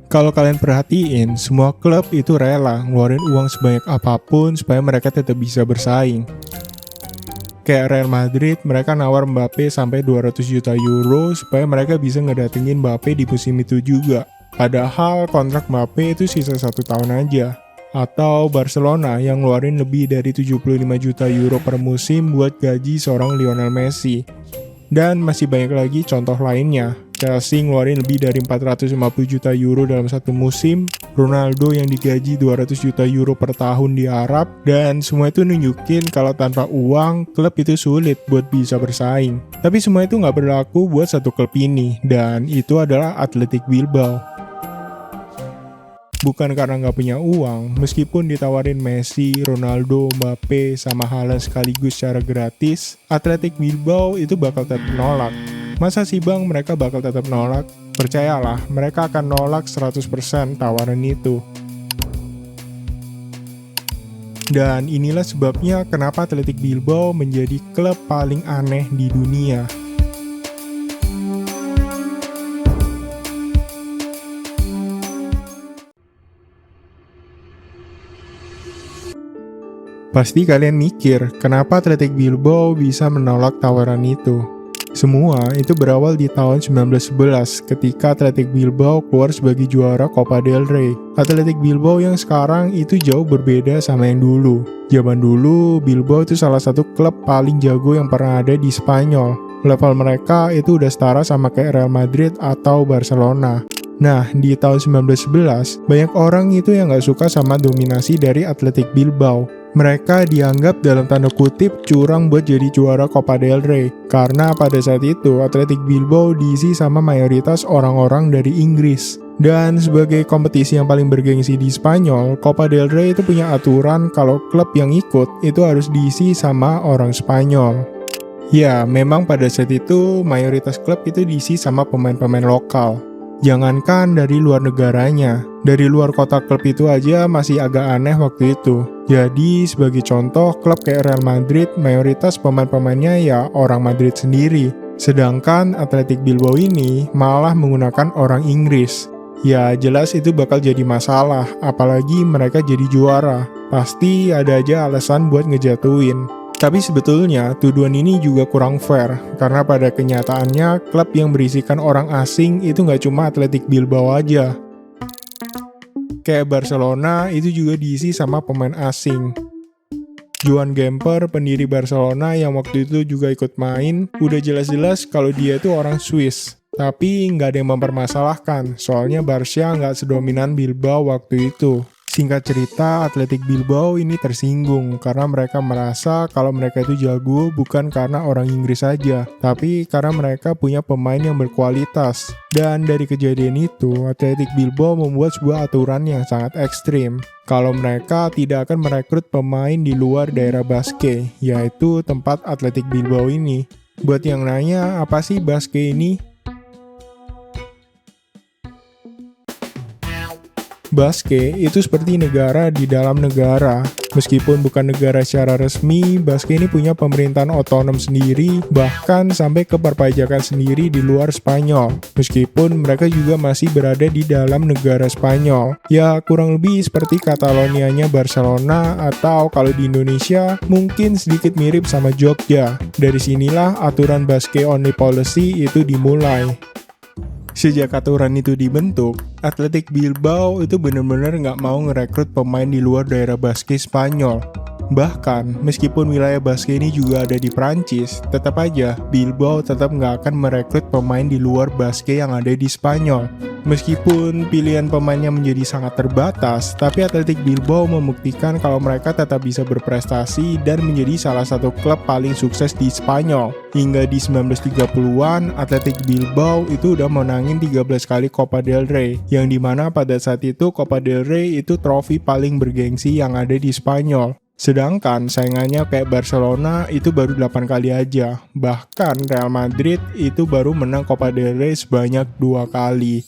Kalau kalian perhatiin, semua klub itu rela ngeluarin uang sebanyak apapun supaya mereka tetap bisa bersaing. Kayak Real Madrid, mereka nawar Mbappe sampai 200 juta euro supaya mereka bisa ngedatengin Mbappe di musim itu juga. Padahal kontrak Mbappe itu sisa 1 tahun aja. Atau Barcelona yang ngeluarin lebih dari 75 juta euro per musim buat gaji seorang Lionel Messi. Dan masih banyak lagi contoh lainnya. Chelsea ngeluarin lebih dari 450 juta euro dalam satu musim, Ronaldo yang digaji 200 juta euro per tahun di Arab, dan semua itu nunjukin kalau tanpa uang, klub itu sulit buat bisa bersaing. Tapi semua itu nggak berlaku buat satu klub ini, dan itu adalah Athletic Bilbao. Bukan karena nggak punya uang, meskipun ditawarin Messi, Ronaldo, Mbappe, sama Haaland sekaligus secara gratis, Athletic Bilbao itu bakal tetap nolak. Masa sih bang mereka bakal tetap nolak? Percayalah, mereka akan nolak 100% tawaran itu. Dan inilah sebabnya kenapa Athletic Bilbao menjadi klub paling aneh di dunia. Pasti kalian mikir, kenapa Athletic Bilbao bisa menolak tawaran itu? Semua itu berawal di tahun 1911 ketika Athletic Bilbao keluar sebagai juara Copa del Rey. Athletic Bilbao yang sekarang itu jauh berbeda sama yang dulu. Zaman dulu, Bilbao itu salah satu klub paling jago yang pernah ada di Spanyol. Level mereka itu udah setara sama kayak Real Madrid atau Barcelona. Nah, di tahun 1911, banyak orang itu yang gak suka sama dominasi dari Athletic Bilbao. Mereka dianggap dalam tanda kutip curang buat jadi juara Copa del Rey. Karena pada saat itu, Athletic Bilbao diisi sama mayoritas orang-orang dari Inggris. Dan sebagai kompetisi yang paling bergengsi di Spanyol, Copa del Rey itu punya aturan kalau klub yang ikut itu harus diisi sama orang Spanyol. Ya, memang pada saat itu, mayoritas klub itu diisi sama pemain-pemain lokal. Jangankan dari luar negaranya, dari luar kota klub itu aja masih agak aneh waktu itu. Jadi sebagai contoh, klub kayak Real Madrid mayoritas pemain-pemainnya ya orang Madrid sendiri. Sedangkan Athletic Bilbao ini malah menggunakan orang Inggris. Ya jelas itu bakal jadi masalah, apalagi mereka jadi juara. Pasti ada aja alasan buat ngejatuhin. Tapi sebetulnya tuduhan ini juga kurang fair, karena pada kenyataannya klub yang berisikan orang asing itu nggak cuma Athletic Bilbao aja. Kayak Barcelona itu juga diisi sama pemain asing. Joan Gamper, pendiri Barcelona yang waktu itu juga ikut main, udah jelas-jelas kalau dia itu orang Swiss. Tapi nggak ada yang mempermasalahkan, soalnya Barca nggak sedominan Bilbao waktu itu. Singkat cerita, Athletic Bilbao ini tersinggung karena mereka merasa kalau mereka itu jago bukan karena orang Inggris saja, tapi karena mereka punya pemain yang berkualitas. Dan dari kejadian itu, Athletic Bilbao membuat sebuah aturan yang sangat ekstrim. Kalau mereka tidak akan merekrut pemain di luar daerah Basque, yaitu tempat Athletic Bilbao ini. Buat yang nanya, apa sih Basque ini? Basque itu seperti negara di dalam negara. Meskipun bukan negara secara resmi, Basque ini punya pemerintahan otonom sendiri, bahkan sampai ke perpajakan sendiri di luar Spanyol. Meskipun mereka juga masih berada di dalam negara Spanyol. Ya kurang lebih seperti Katalonianya Barcelona, atau kalau di Indonesia mungkin sedikit mirip sama Jogja. Dari sinilah aturan Basque Only Policy itu dimulai. Sejak aturan itu dibentuk, Athletic Bilbao itu benar-benar nggak mau ngerekrut pemain di luar daerah Basque Spanyol. Bahkan, meskipun wilayah Basque ini juga ada di Prancis, tetap aja Bilbao tetap nggak akan merekrut pemain di luar Basque yang ada di Spanyol. Meskipun pilihan pemainnya menjadi sangat terbatas, tapi Athletic Bilbao membuktikan kalau mereka tetap bisa berprestasi dan menjadi salah satu klub paling sukses di Spanyol. Hingga di 1930-an, Athletic Bilbao itu udah menangin 13 kali Copa del Rey, yang dimana pada saat itu Copa del Rey itu trofi paling bergengsi yang ada di Spanyol. Sedangkan saingannya kayak Barcelona itu baru 8 kali aja. Bahkan Real Madrid itu baru menang Copa del Rey sebanyak 2 kali.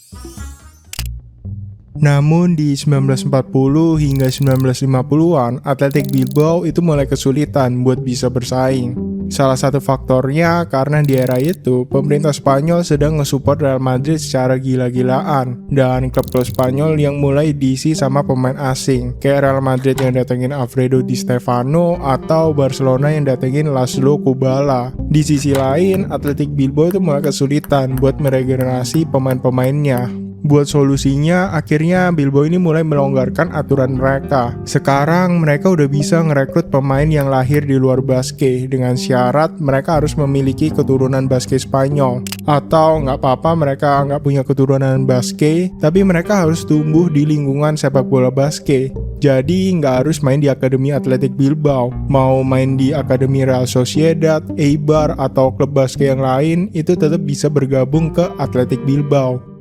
Namun di 1940 hingga 1950-an, Athletic Bilbao itu mulai kesulitan buat bisa bersaing. Salah satu faktornya karena di era itu, pemerintah Spanyol sedang nge-support Real Madrid secara gila-gilaan, dan klub-klub Spanyol yang mulai diisi sama pemain asing, kayak Real Madrid yang datengin Alfredo Di Stefano atau Barcelona yang datengin Laszlo Kubala. Di sisi lain, Athletic Bilbao itu mulai kesulitan buat meregenerasi pemain-pemainnya. Buat solusinya, akhirnya Bilbao ini mulai melonggarkan aturan mereka. Sekarang mereka udah bisa ngerekrut pemain yang lahir di luar Basque dengan syarat mereka harus memiliki keturunan Basque Spanyol. Atau nggak apa-apa mereka nggak punya keturunan Basque, tapi mereka harus tumbuh di lingkungan sepak bola Basque. Jadi nggak harus main di Akademi Athletic Bilbao. Mau main di Akademi Real Sociedad, Eibar, atau klub Basque yang lain, itu tetap bisa bergabung ke Athletic Bilbao.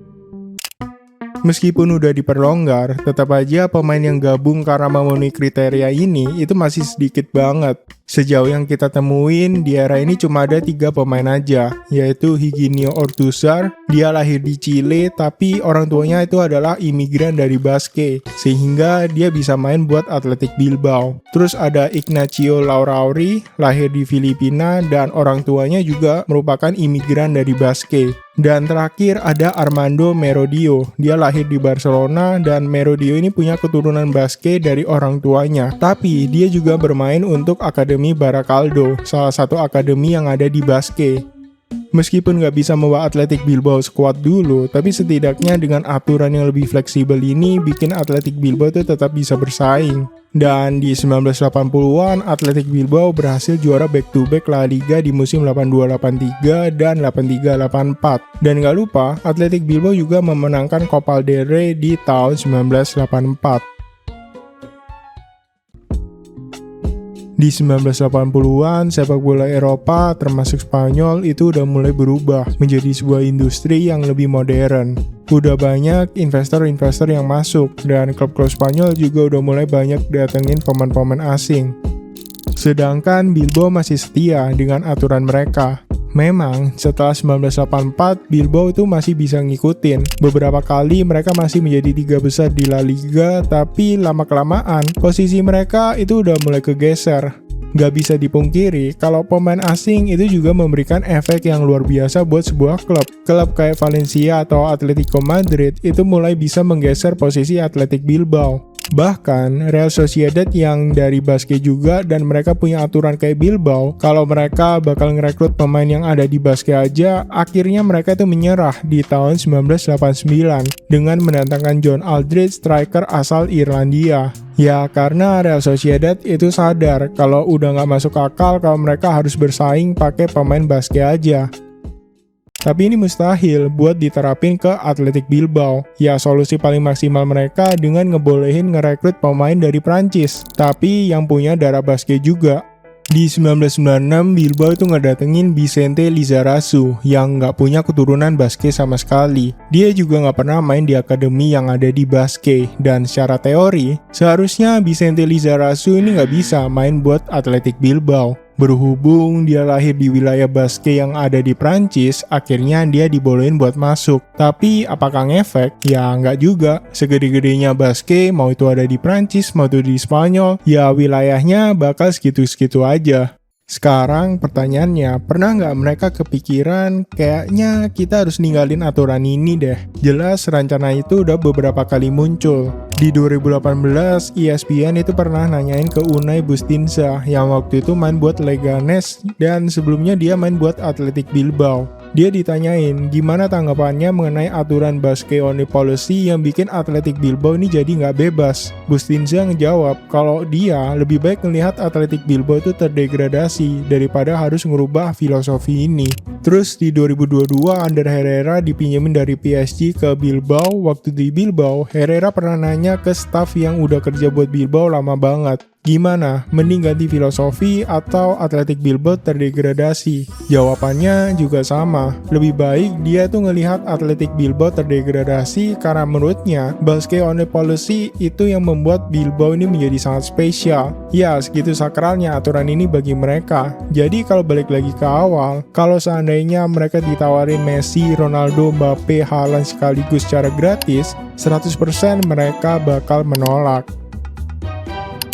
Meskipun udah diperlonggar, tetap aja pemain yang gabung karena memenuhi kriteria ini itu masih sedikit banget. Sejauh yang kita temuin, di era ini cuma ada 3 pemain aja, yaitu Higinio Ortuzar. Dia lahir di Chile, tapi orang tuanya itu adalah imigran dari Basque, sehingga dia bisa main buat Athletic Bilbao. Terus ada Ignacio Larrauri, lahir di Filipina, dan orang tuanya juga merupakan imigran dari Basque. Dan terakhir ada Armando Merodio. Dia lahir di Barcelona, dan Merodio ini punya keturunan Basque dari orang tuanya. Tapi dia juga bermain untuk Akademi Baracaldo, salah satu akademi yang ada di Basque. Meskipun nggak bisa membawa Athletic Bilbao sekuat dulu, tapi setidaknya dengan aturan yang lebih fleksibel ini bikin Athletic Bilbao itu tetap bisa bersaing. Dan di 1980-an, Athletic Bilbao berhasil juara back-to-back La Liga di musim 82-83 dan 83-84. Dan nggak lupa, Athletic Bilbao juga memenangkan Copa del Rey di tahun 1984. Di 1980-an, sepak bola Eropa termasuk Spanyol itu udah mulai berubah menjadi sebuah industri yang lebih modern. Udah banyak investor-investor yang masuk, dan klub-klub Spanyol juga udah mulai banyak datengin pemain-pemain asing. Sedangkan Bilbao masih setia dengan aturan mereka. Memang, setelah 1984, Bilbao itu masih bisa ngikutin. Beberapa kali mereka masih menjadi 3 besar di La Liga, tapi lama-kelamaan, posisi mereka itu udah mulai kegeser. Gak bisa dipungkiri, kalau pemain asing itu juga memberikan efek yang luar biasa buat sebuah klub. Klub kayak Valencia atau Atletico Madrid itu mulai bisa menggeser posisi Athletic Bilbao. Bahkan Real Sociedad yang dari Basque juga, dan mereka punya aturan kayak Bilbao, kalau mereka bakal ngerekrut pemain yang ada di Basque aja, akhirnya mereka itu menyerah di tahun 1989 dengan mendatangkan John Aldridge, striker asal Irlandia. Ya karena Real Sociedad itu sadar kalau udah nggak masuk akal kalau mereka harus bersaing pakai pemain Basque aja. Tapi ini mustahil buat diterapin ke Athletic Bilbao. Ya solusi paling maksimal mereka dengan ngebolehin ngerekrut pemain dari Prancis, tapi yang punya darah Basque juga. Di 1996, Bilbao itu ngedatengin Vicente Lizarazu yang nggak punya keturunan Basque sama sekali. Dia juga nggak pernah main di akademi yang ada di Basque, dan secara teori, seharusnya Vicente Lizarazu ini nggak bisa main buat Athletic Bilbao. Berhubung dia lahir di wilayah Basque yang ada di Prancis, akhirnya dia dibolehin buat masuk. Tapi apakah ngefek? Ya nggak juga. Segede-gedenya Basque, mau itu ada di Prancis, mau itu di Spanyol, ya wilayahnya bakal segitu-segitu aja. Sekarang pertanyaannya, pernah nggak mereka kepikiran kayaknya kita harus ninggalin aturan ini deh? Jelas rencana itu udah beberapa kali muncul. Di 2018, ESPN itu pernah nanyain ke Unai Bustinza yang waktu itu main buat Leganes dan sebelumnya dia main buat Athletic Bilbao. Dia ditanyain gimana tanggapannya mengenai aturan Basque Only Policy yang bikin Athletic Bilbao ini jadi nggak bebas. Bustinza ngejawab kalau dia lebih baik melihat Athletic Bilbao itu terdegradasi daripada harus ngerubah filosofi ini. Terus di 2022, Ander Herrera dipinjemin dari PSG ke Bilbao. Waktu di Bilbao, Herrera pernah nanya ke staff yang udah kerja buat Bilbao lama banget. Gimana? Mending ganti filosofi atau Athletic Bilbao terdegradasi? Jawabannya juga sama. Lebih baik dia tuh ngelihat Athletic Bilbao terdegradasi karena menurutnya basket only policy itu yang membuat Bilbao ini menjadi sangat spesial. Ya, segitu sakralnya aturan ini bagi mereka. Jadi kalau balik lagi ke awal, kalau seandainya mereka ditawarin Messi, Ronaldo, Mbappe, Haaland sekaligus secara gratis, 100% mereka bakal menolak.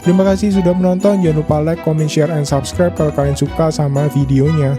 Terima kasih sudah menonton, jangan lupa like, comment, share, and subscribe kalau kalian suka sama videonya.